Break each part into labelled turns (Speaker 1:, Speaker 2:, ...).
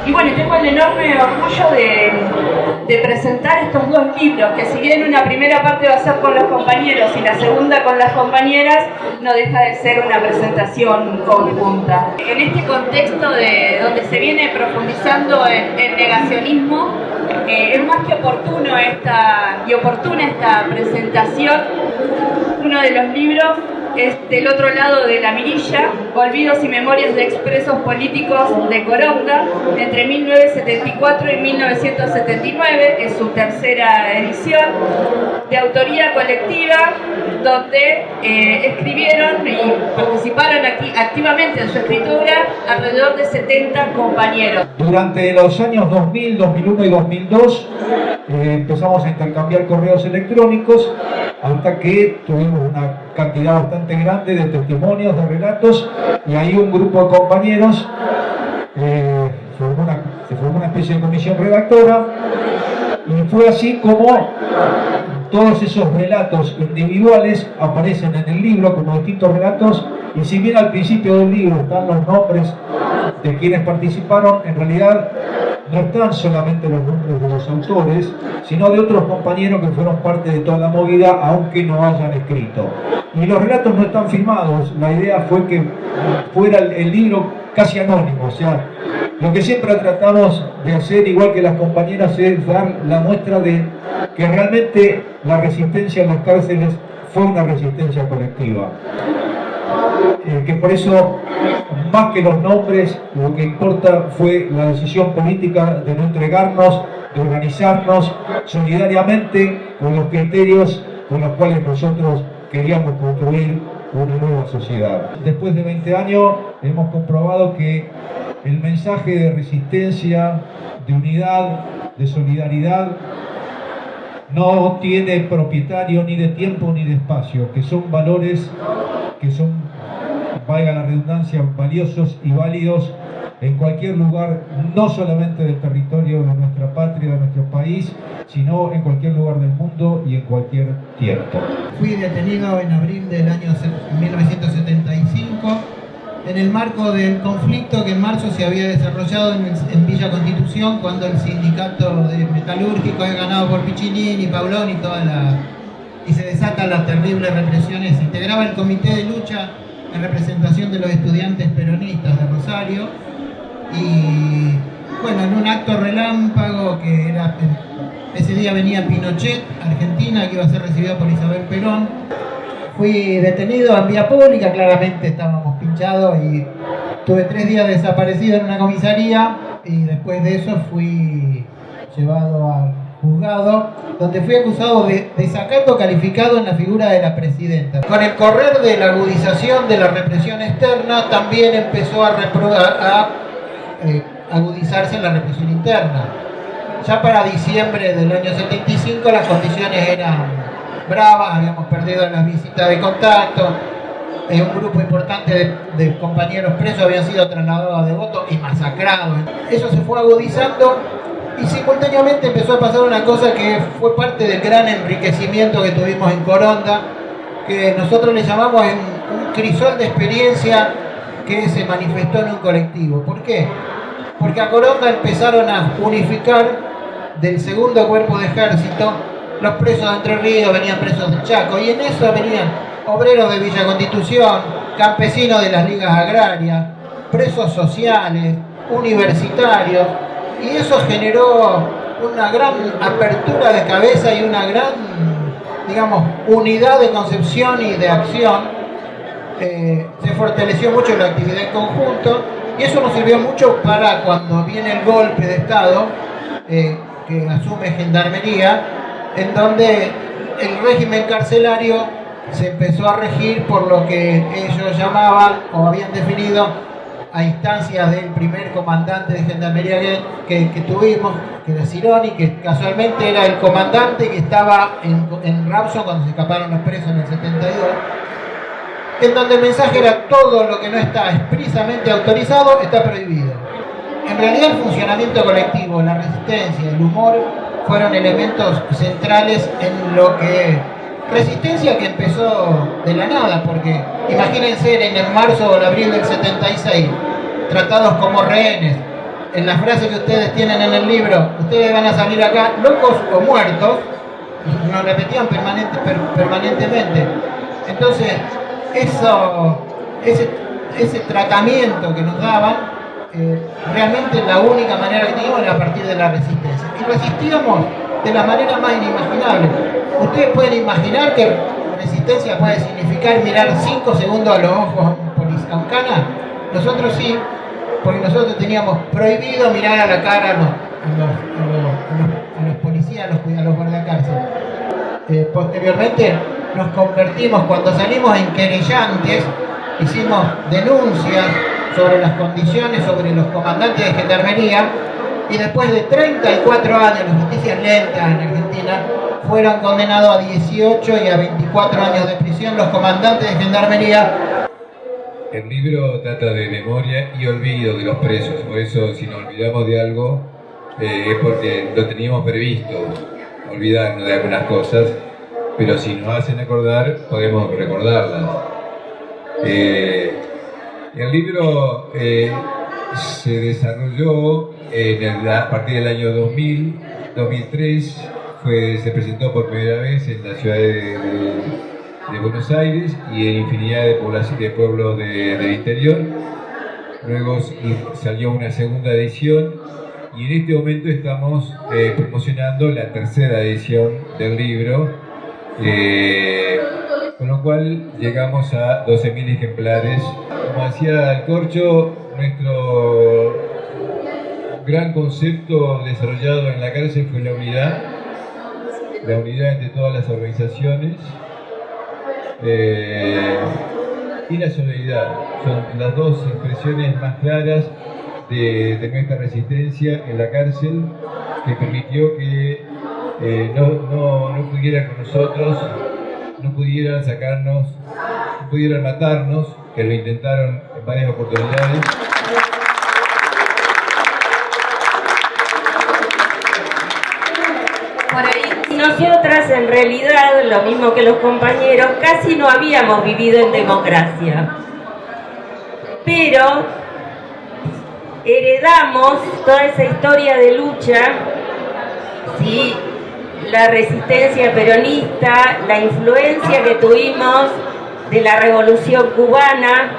Speaker 1: Y bueno, tengo el enorme orgullo de presentar estos dos libros, que si bien una primera parte va a ser con los compañeros y la segunda con las compañeras, no deja de ser una presentación conjunta. En este contexto de donde se viene profundizando el negacionismo, es más que oportuna esta presentación. Uno de los libros es Del otro lado de la mirilla, Olvidos y memorias de expresos políticos de Coronda, entre 1974 y 1979, es su tercera edición, de autoría colectiva, donde escribieron y participaron activamente en su escritura alrededor de 70 compañeros.
Speaker 2: Durante los años 2000, 2001 y 2002 empezamos a intercambiar correos electrónicos hasta que tuvimos una cantidad bastante grande de testimonios, de relatos, y ahí un grupo de compañeros se formó una especie de comisión redactora, y fue así como todos esos relatos individuales aparecen en el libro como distintos relatos, y si bien al principio del libro están los nombres de quienes participaron, en realidad no están solamente los nombres de los autores, sino de otros compañeros que fueron parte de toda la movida, aunque no hayan escrito. Y los relatos no están firmados, la idea fue que fuera el libro casi anónimo, o sea, lo que siempre tratamos de hacer, igual que las compañeras, es dar la muestra de que realmente la resistencia en las cárceles fue una resistencia colectiva. Que por eso, más que los nombres, lo que importa fue la decisión política de no entregarnos, de organizarnos solidariamente con los criterios con los cuales nosotros queríamos construir una nueva sociedad. Después de 20 años hemos comprobado que el mensaje de resistencia, de unidad, de solidaridad, no tiene propietario ni de tiempo ni de espacio, que son valores que son, valga la redundancia, valiosos y válidos en cualquier lugar, no solamente del territorio de nuestra patria, de nuestro país, sino en cualquier lugar del mundo y en cualquier tiempo.
Speaker 3: Fui detenido en abril del año 1975 en el marco del conflicto que en marzo se había desarrollado en Villa Constitución, cuando el sindicato de metalúrgicos es ganado por Piccinini, Paulón y se desatan las terribles represiones. Se integraba el comité de lucha en representación de los estudiantes peronistas de Rosario, y bueno, en un acto relámpago que era, ese día venía Pinochet, Argentina, que iba a ser recibido por Isabel Perón. Fui detenido en vía pública, claramente estábamos pinchados, y tuve 3 días desaparecido en una comisaría, y después de eso fui llevado al juzgado, donde fui acusado de desacato calificado en la figura de la presidenta. Con el correr de la agudización de la represión externa, también empezó a agudizarse la represión interna. Ya para diciembre del año 75 las condiciones eran bravas, habíamos perdido las visitas de contacto, un grupo importante de compañeros presos habían sido trasladados a Devoto y masacrados. Eso se fue agudizando, y simultáneamente empezó a pasar una cosa que fue parte del gran enriquecimiento que tuvimos en Coronda, que nosotros le llamamos un crisol de experiencia que se manifestó en un colectivo. ¿Por qué? Porque a Coronda empezaron a unificar del segundo cuerpo de ejército los presos de Entre Ríos, venían presos de Chaco, y en eso venían obreros de Villa Constitución, campesinos de las ligas agrarias, presos sociales, universitarios, y eso generó una gran apertura de cabeza y una gran, digamos, unidad de concepción y de acción. Se fortaleció mucho la actividad en conjunto, y eso nos sirvió mucho para cuando viene el golpe de Estado que asume Gendarmería, en donde el régimen carcelario se empezó a regir por lo que ellos llamaban o habían definido a instancias del primer comandante de Gendarmería que tuvimos, que era Cironi, que casualmente era el comandante que estaba en Rawson cuando se escaparon los presos en el 72, en donde el mensaje era: todo lo que no está expresamente autorizado está prohibido. En realidad el funcionamiento colectivo, la resistencia, el humor fueron elementos centrales en lo que... Resistencia que empezó de la nada, porque imagínense en el marzo o el abril del 76, tratados como rehenes, en la frase que ustedes tienen en el libro, ustedes van a salir acá locos o muertos, nos repetían permanentemente. Entonces, ese tratamiento que nos daban, realmente la única manera que teníamos era a partir de la resistencia. Y resistíamos de la manera más inimaginable. Ustedes pueden imaginar que resistencia puede significar mirar 5 segundos a los ojos a un cana. Nosotros sí, porque nosotros teníamos prohibido mirar a la cara a los policías, a los guardacárcel. Posteriormente nos convertimos, cuando salimos en querellantes, hicimos denuncias sobre las condiciones, sobre los comandantes de gendarmería, y después de 34 años, la justicia es lenta en Argentina, fueron condenados a 18 y a 24 años de prisión los comandantes de gendarmería.
Speaker 4: El libro trata de memoria y olvido de los presos, por eso si nos olvidamos de algo es porque lo teníamos previsto, olvidarnos de algunas cosas, pero si nos hacen acordar, podemos recordarlas. El libro se desarrolló a partir del año 2003, se presentó por primera vez en la ciudad de Buenos Aires y en infinidad de pueblos del interior. Luego salió una segunda edición y en este momento estamos promocionando la tercera edición del libro, con lo cual llegamos a 12.000 ejemplares. Como decía el Corcho, nuestro gran concepto desarrollado en la cárcel fue la unidad entre todas las organizaciones y la solidaridad. Son las dos expresiones más claras de nuestra resistencia en la cárcel, que permitió que no pudieran con nosotros, no pudieran sacarnos, no pudieran matarnos, que lo intentaron en varias oportunidades.
Speaker 5: Por ahí, nosotras en realidad, lo mismo que los compañeros, casi no habíamos vivido en democracia. Pero heredamos toda esa historia de lucha, ¿sí? La resistencia peronista, la influencia que tuvimos de la Revolución Cubana,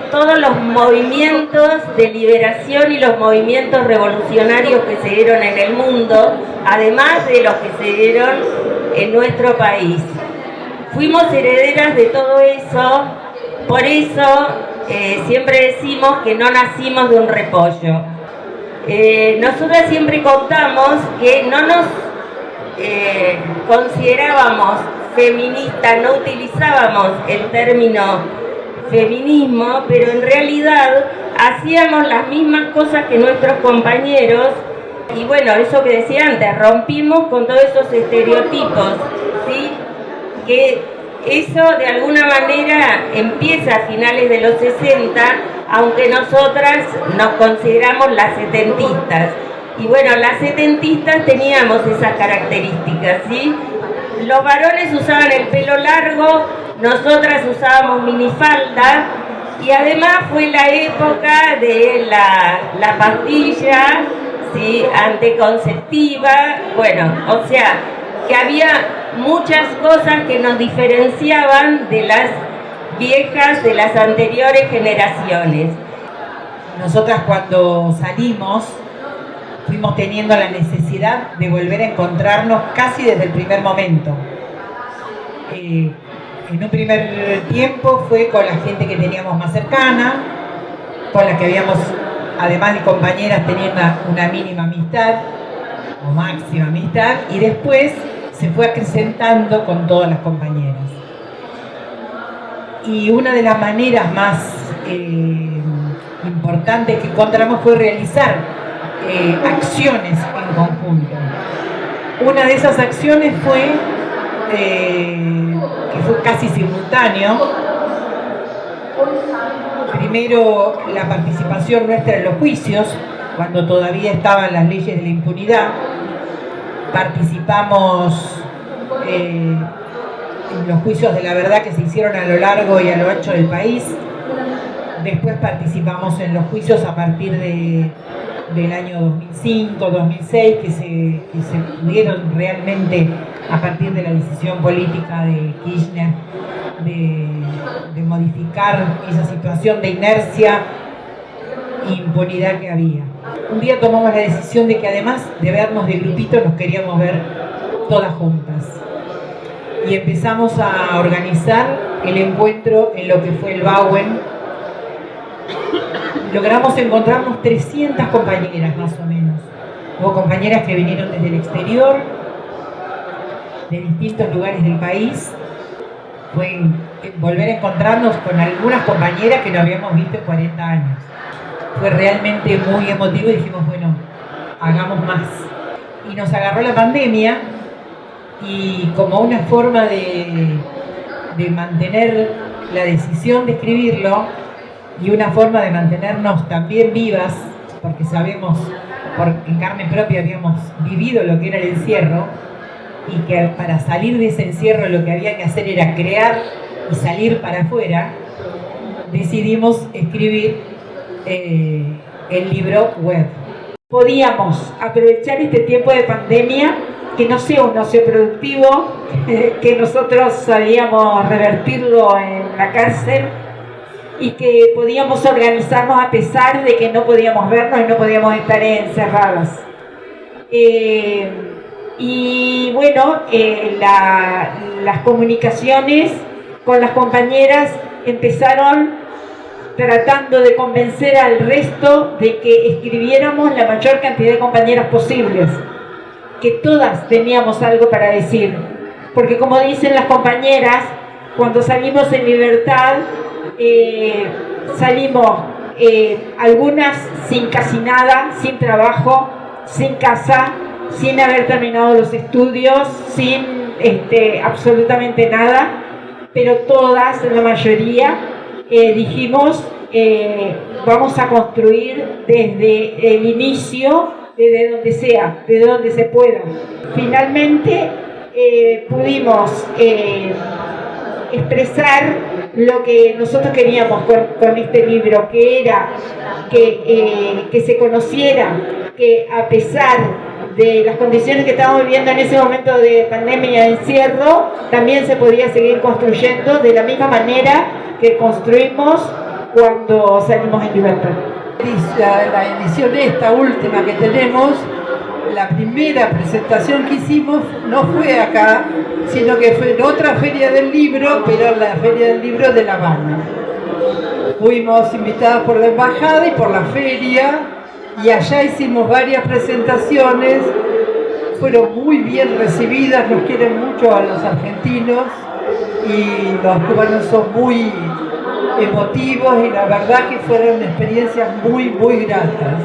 Speaker 5: todos los movimientos de liberación y los movimientos revolucionarios que se dieron en el mundo, además de los que se dieron en nuestro país. Fuimos herederas de todo eso, por eso siempre decimos que no nacimos de un repollo. Nosotras siempre contamos que no nos considerábamos feministas, no utilizábamos el término feminismo, pero en realidad hacíamos las mismas cosas que nuestros compañeros. Y bueno, eso que decía antes, rompimos con todos esos estereotipos, ¿sí? Que eso de alguna manera empieza a finales de los 60, aunque nosotras nos consideramos las setentistas. Y bueno, las setentistas teníamos esas características, ¿sí? Los varones usaban el pelo largo, nosotras usábamos minifalda, y además fue la época de la pastilla, ¿sí? Anticonceptiva. Bueno, o sea, que había muchas cosas que nos diferenciaban de las viejas, de las anteriores generaciones.
Speaker 6: Nosotras cuando salimos fuimos teniendo la necesidad de volver a encontrarnos casi desde el primer momento. En un primer tiempo fue con la gente que teníamos más cercana, con la que habíamos, además de compañeras, tenido una mínima amistad o máxima amistad, y después se fue acrecentando con todas las compañeras. Y una de las maneras más importantes que encontramos fue realizar acciones en conjunto. Una de esas acciones fue, que fue casi simultáneo, primero la participación nuestra en los juicios, cuando todavía estaban las leyes de la impunidad. Participamos en los juicios de la verdad que se hicieron a lo largo y a lo ancho del país. Después participamos en los juicios a partir del año 2005, 2006, que se pudieron realmente, a partir de la decisión política de Kirchner, de modificar esa situación de inercia e impunidad que había. Un día tomamos la decisión de que además de vernos de grupito, nos queríamos ver todas juntas. Y empezamos a organizar el encuentro en lo que fue el Bauen. Logramos encontrarnos 300 compañeras más o menos. Hubo compañeras que vinieron desde el exterior, de distintos lugares del país. Fue volver a encontrarnos con algunas compañeras que no habíamos visto en 40 años. Fue realmente muy emotivo y dijimos, bueno, hagamos más. Y nos agarró la pandemia y como una forma de mantener la decisión de escribirlo y una forma de mantenernos también vivas, porque sabemos, porque en carne propia habíamos vivido lo que era el encierro, y que para salir de ese encierro lo que había que hacer era crear y salir para afuera, decidimos escribir el libro web.
Speaker 7: Podíamos aprovechar este tiempo de pandemia, que no sea un ocio productivo, que nosotros sabíamos revertirlo en la cárcel y que podíamos organizarnos a pesar de que no podíamos vernos y no podíamos estar encerradas. Y bueno, las comunicaciones con las compañeras empezaron tratando de convencer al resto de que escribiéramos la mayor cantidad de compañeras posibles, que todas teníamos algo para decir, porque como dicen las compañeras, cuando salimos en libertad, salimos algunas sin casi nada, sin trabajo, sin casa, sin haber terminado los estudios, sin absolutamente nada, pero todas, la mayoría, dijimos, vamos a construir desde el inicio, desde donde sea, desde donde se pueda. Finalmente pudimos expresar lo que nosotros queríamos con este libro, que era que se conociera que a pesar de las condiciones que estábamos viviendo en ese momento de pandemia y de encierro, también se podía seguir construyendo de la misma manera que construimos cuando salimos en libertad.
Speaker 8: La edición esta última que tenemos, la primera presentación que hicimos no fue acá, sino que fue en otra feria del libro, pero en la feria del libro de La Habana. Fuimos invitados por la embajada y por la feria, y allá hicimos varias presentaciones, fueron muy bien recibidas, nos quieren mucho a los argentinos y los cubanos son muy emotivos y la verdad que fueron experiencias muy, muy gratas.